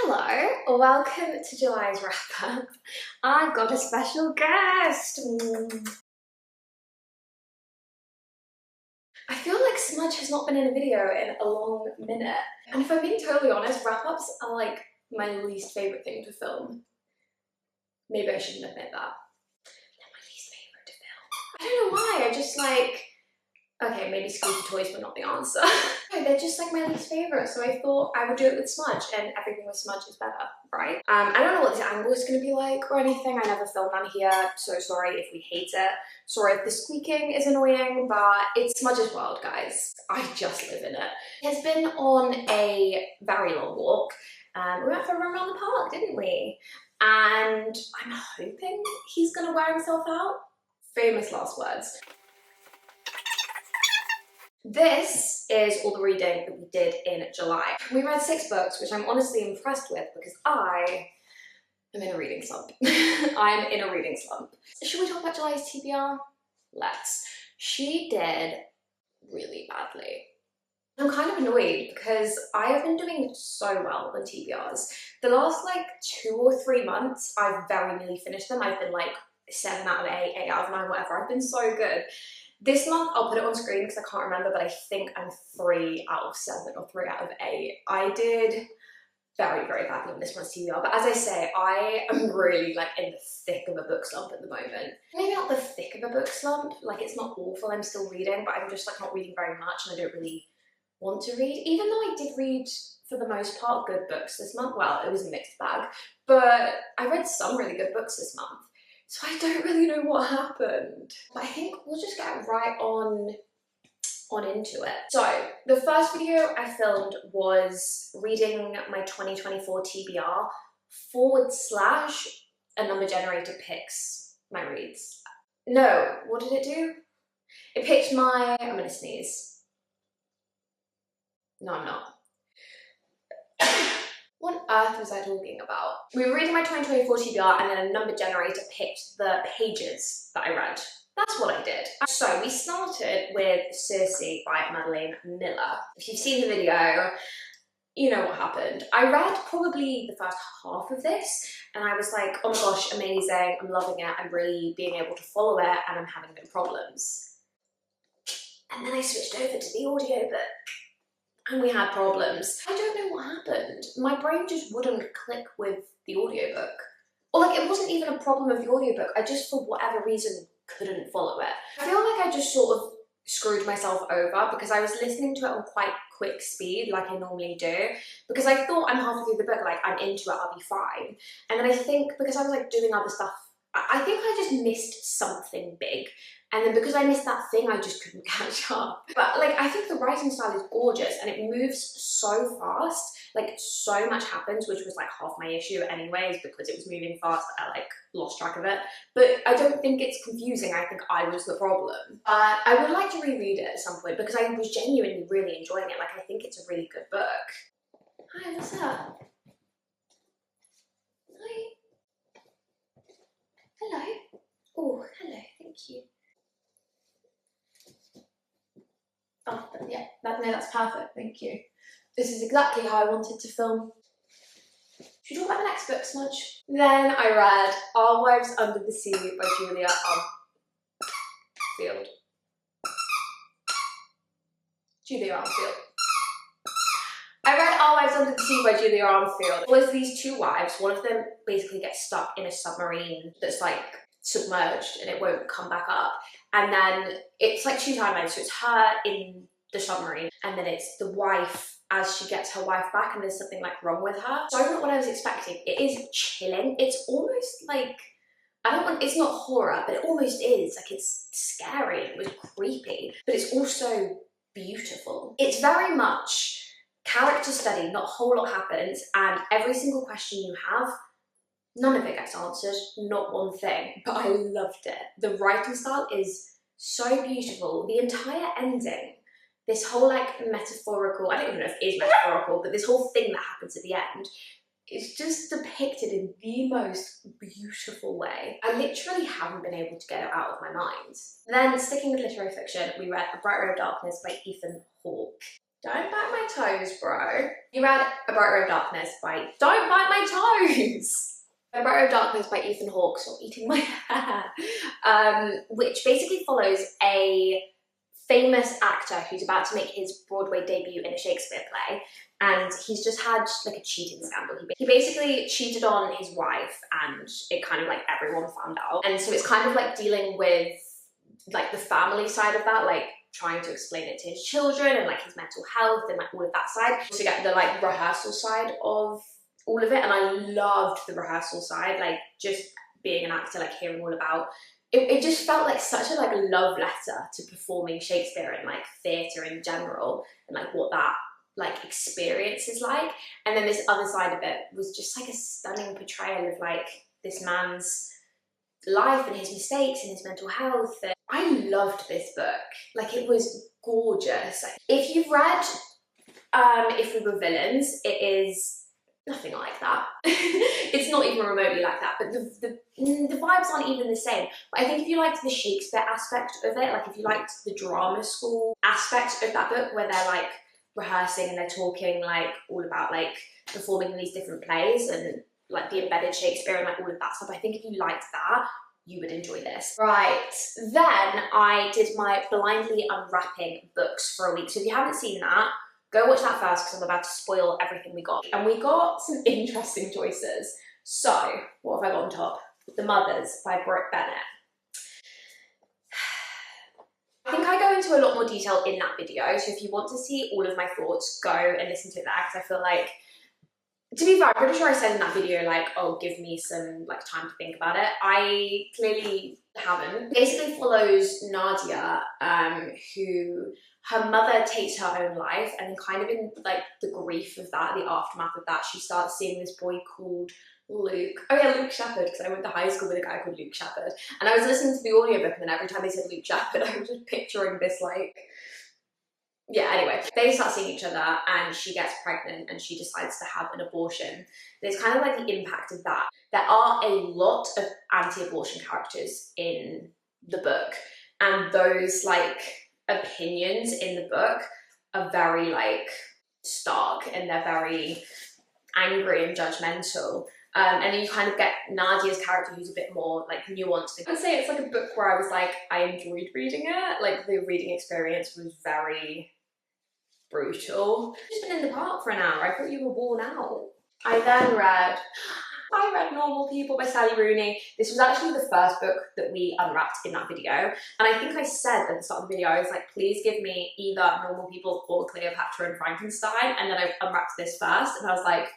Hello, welcome to July's wrap-up. I've got a special guest. I feel like Smudge has not been in a video in a long minute. And if I'm being totally honest, wrap-ups are like my least favourite thing to film. Maybe I shouldn't admit that. They're my least favourite to film. I don't know why, I just like... Okay, maybe Squeaky Toys were not the answer. No, they're just like my least favourite, so I thought I would do it with Smudge, and everything with Smudge is better, right? I don't know what this angle is going to be like or anything. I never filmed on here, so sorry if we hate it. Sorry if the squeaking is annoying, but it's Smudge's world, guys. I just live in it. He has been on a very long walk. We went for a run around the park, didn't we? And I'm hoping he's going to wear himself out. Famous last words. This is all the reading that we did in July. We read 6 books, which I'm honestly impressed with because I am in a reading slump. I am in a reading slump. Should we talk about July's TBR? Let's. She did really badly. I'm kind of annoyed because I have been doing so well on TBRs. The last like 2 or 3 months, I've very nearly finished them. I've been like 7 out of 8, 8 out of 9, whatever. I've been so good. This month, I'll put it on screen because I can't remember, but I think I'm 3 out of 7 or 3 out of 8. I did very, very badly on this month's TBR, but as I say, I am really like in the thick of a book slump at the moment. Maybe not the thick of a book slump, like it's not awful, I'm still reading, but I'm just like not reading very much and I don't really want to read, even though I did read, for the most part, good books this month. Well, it was a mixed bag, but I read some really good books this month. So I don't really know what happened. But I think we'll just get right on into it. So the first video I filmed was reading my 2024 TBR / a number generator picks my reads. No, what did it do? It picked my... I'm gonna sneeze. No, I'm not. What on earth was I talking about? We were reading my 2024 TBR and then a number generator picked the pages that I read. That's what I did. So we started with Circe by Madeline Miller. If you've seen the video, you know what happened. I read probably the first half of this and I was like, oh my gosh, amazing, I'm loving it, I'm really being able to follow it and I'm having no problems. And then I switched over to the audiobook. And we had problems. I don't know what happened. My brain just wouldn't click with the audiobook. Or like it wasn't even a problem of the audiobook, I just for whatever reason couldn't follow it. I feel like I just sort of screwed myself over because I was listening to it on quite quick speed like I normally do because I thought I'm halfway through the book, like I'm into it, I'll be fine. And then I think because I was like doing other stuff, I think I just missed something big. And then because I missed that thing, I just couldn't catch up. But like, I think the writing style is gorgeous and it moves so fast. Like so much happens, which was like half my issue anyways, because it was moving fast, I like lost track of it. But I don't think it's confusing, I think I was the problem. I would like to reread it at some point because I was genuinely really enjoying it. Like I think it's a really good book. Hi, what's up? Hi. Hello. Oh, hello, thank you. Oh, yeah, that's perfect, thank you. This is exactly how I wanted to film. Should we talk about the next book, Smudge? Then I read Our Wives Under the Sea by Julia Armfield. Julia Armfield. I read Our Wives Under the Sea by Julia Armfield. There's these 2 wives, one of them basically gets stuck in a submarine that's like submerged and it won't come back up. And then it's like 2 timelines, so it's her in the submarine and then it's the wife as she gets her wife back and there's something like wrong with her. So not what I was expecting. It is chilling. It's almost like, it's not horror, but it almost is. Like it's scary, it was creepy, but it's also beautiful. It's very much character study, not a whole lot happens and every single question you have, none of it gets answered, not one thing, but I loved it. The writing style is so beautiful. The entire ending, this whole like metaphorical, I don't even know if it is metaphorical, but this whole thing that happens at the end is just depicted in the most beautiful way. I literally haven't been able to get it out of my mind. Then, sticking with literary fiction, we read A Bright Ray of Darkness by Ethan Hawke. Don't bite my toes, bro. You read A Bright Ray of Darkness by Don't Bite My Toes! A Bright Ray of Darkness by Ethan Hawke, stop eating my hair. Which basically follows a famous actor who's about to make his Broadway debut in a Shakespeare play, and he's just had like a cheating scandal. He basically cheated on his wife, and it kind of like everyone found out. And so it's kind of like dealing with like the family side of that, like trying to explain it to his children and like his mental health and like all of that side. To get the like rehearsal side of all of it, and I loved the rehearsal side, like just being an actor, like hearing all about it just felt like such a like love letter to performing Shakespeare and like theatre in general, and like what that like experience is like. And then this other side of it was just like a stunning portrayal of like this man's life and his mistakes and his mental health. And I loved this book. Like, it was gorgeous. If you've read If We Were Villains, it is nothing like that. It's not even remotely like that, but the vibes aren't even the same. But I think if you liked the Shakespeare aspect of it, like if you liked the drama school aspect of that book where they're like rehearsing and they're talking like all about like performing in these different plays and like the embedded Shakespeare and like all of that stuff, I think if you liked that, you would enjoy this. Right, then I did my blindly unwrapping books for a week. So if you haven't seen that, go watch that first because I'm about to spoil everything we got. And we got some interesting choices. So, what have I got on top? The Mothers by Bennett. I think I go into a lot more detail in that video, so if you want to see all of my thoughts, go and listen to that, because I feel like, to be fair, I'm pretty sure I said in that video, like, oh, give me some like time to think about it. I clearly haven't. It basically follows Nadia, who, her mother takes her own life, and then kind of in like the grief of that, the aftermath of that, she starts seeing this boy called Luke. Oh yeah, Luke Shepherd, because I went to high school with a guy called Luke Shepherd. And I was listening to the audiobook, and then every time they said Luke Shepherd, I was just picturing this like, yeah, anyway. They start seeing each other, and she gets pregnant, and she decides to have an abortion. And it's kind of like the impact of that. There are a lot of anti-abortion characters in the book, and those like opinions in the book are very like stark, and they're very angry and judgmental. And then you kind of get Nadia's character, who's a bit more like nuanced. I would say it's like a book where I was like, I enjoyed reading it. Like, the reading experience was very brutal. I've just been in the park for an hour. I thought you were worn out. I read Normal People by Sally Rooney. This was actually the first book that we unwrapped in that video. And I think I said at the start of the video, I was like, please give me either Normal People or Cleopatra and Frankenstein. And then I unwrapped this first, and I was like,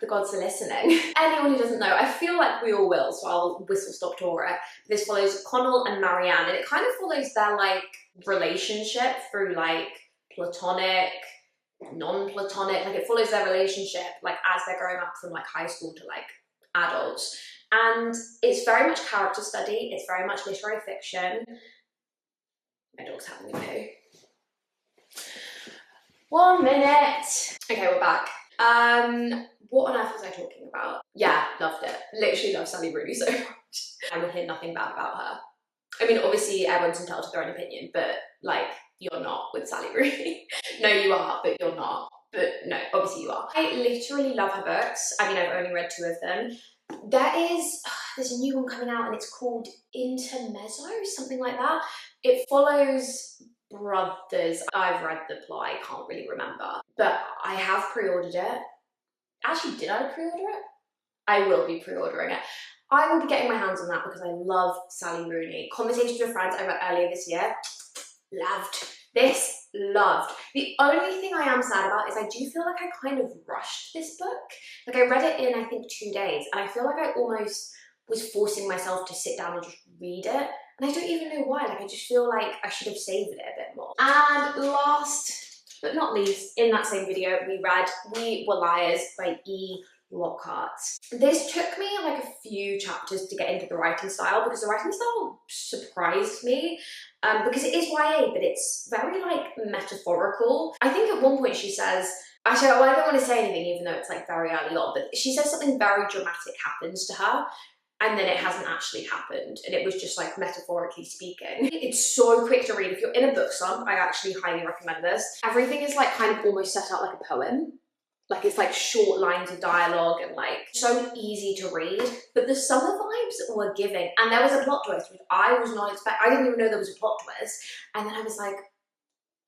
the gods are listening. Anyone who doesn't know, I feel like we all will, so I'll whistle stop tour it. This follows Connell and Marianne, and it kind of follows their like relationship through like platonic, non-platonic, like it follows their relationship like as they're growing up from like high school to like adults. And it's very much character study, it's very much literary fiction. My dog's having a poo. 1 minute. Okay, we're back. What on earth was I talking about? Yeah, loved it. Literally love Sally Rooney so much. I will hear nothing bad about her. I mean, obviously everyone's entitled to their own opinion, but like, you're not with Sally Rooney. No, you are, but you're not. But no, obviously you are. I literally love her books. I mean, I've only read 2 of them. There's a new one coming out, and it's called Intermezzo, something like that. It follows brothers. I've read the plot, I can't really remember. But I have pre-ordered it. Actually, did I pre-order it? I will be pre-ordering it. I will be getting my hands on that because I love Sally Rooney. Conversations with Friends I read earlier this year. Loved. This, loved. The only thing I am sad about is I do feel like I kind of rushed this book. Like, I read it in, I think, 2 days, and I feel like I almost was forcing myself to sit down and just read it. And I don't even know why. Like, I just feel like I should have saved it a bit more. And last but not least, in that same video, we read We Were Liars by Lockhart. This took me like a few chapters to get into the writing style, because the writing style surprised me. Because it is YA, but it's very like metaphorical. I think at one point she says, actually, I don't want to say anything even though it's like very early on, but she says something very dramatic happens to her. and then it hasn't actually happened, and it was just like metaphorically speaking. It's so quick to read. If you're in a book slump, I actually highly recommend this. Everything is like kind of almost set out like a poem. Like it's like short lines of dialogue and like so easy to read. But the summer vibes were giving, and there was a plot twist which I was not expecting. I didn't even know there was a plot twist, and then I was like,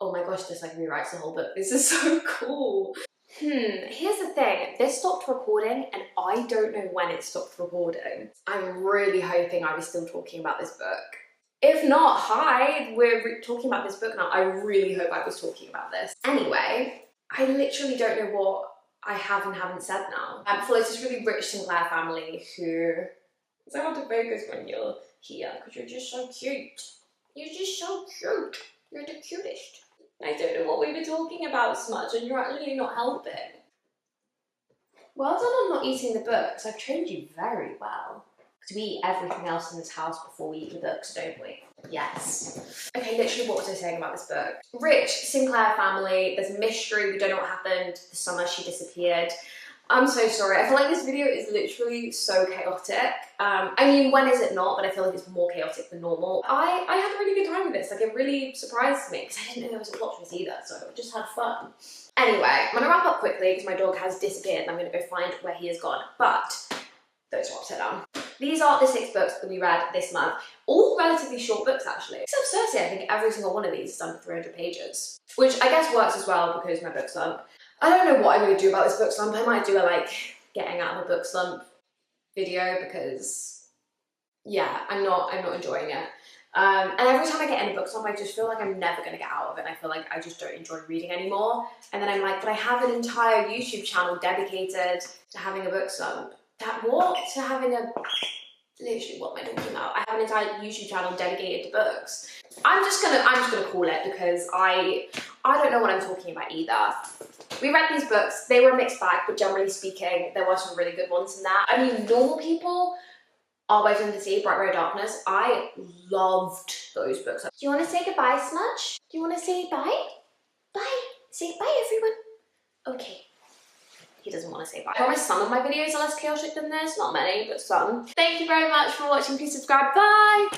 oh my gosh, this like rewrites the whole book. This is so cool. Here's the thing, this stopped recording and I don't know when it stopped recording. I'm really hoping I was still talking about this book. If not, hi, we're talking about this book now. I really hope I was talking about this. Anyway, I literally don't know what I have and haven't said now. Follows this really rich Sinclair family who, it's so hard to focus when you're here because you're just so cute. You're just so cute. You're the cutest. I don't know what we were talking about so much and you're actually not helping. Well done on not eating the books. I've trained you very well. Because we eat everything else in this house before we eat the books, don't we? Yes. Okay, literally what was I saying about this book? Rich Sinclair family, there's a mystery, we don't know what happened. The summer she disappeared. I'm so sorry, I feel like this video is literally so chaotic. I mean, when is it not? But I feel like it's more chaotic than normal. I had a really good time with this, like it really surprised me because I didn't know there was a plot twist either, so I just had fun. Anyway, I'm gonna wrap up quickly because my dog has disappeared and I'm gonna go find where he has gone, but those are upside down. These are the 6 books that we read this month. All relatively short books actually. Except Circe, I think every single one of these is under 300 pages. Which I guess works as well because my book slump. I don't know what I'm going to do about this book slump. I might do a like getting out of a book slump video because yeah, I'm not enjoying it. And every time I get in a book slump, I just feel like I'm never going to get out of it. I feel like I just don't enjoy reading anymore. And then I'm like, but I have an entire YouTube channel dedicated to having a book slump. To having a, literally what am I talking about? I have an entire YouTube channel dedicated to books. I'm just gonna call it because I don't know what I'm talking about either. We read these books, they were a mixed bag, but generally speaking, there were some really good ones in that. I mean, Normal People, Our Way from the Sea, Bright Red Darkness, I loved those books. Do you want to say goodbye, Smudge? Do you want to say bye? Bye. Say bye, everyone. Okay. He doesn't want to say bye. I promise some of my videos are less chaotic than this. Not many, but some. Thank you very much for watching. Please subscribe. Bye!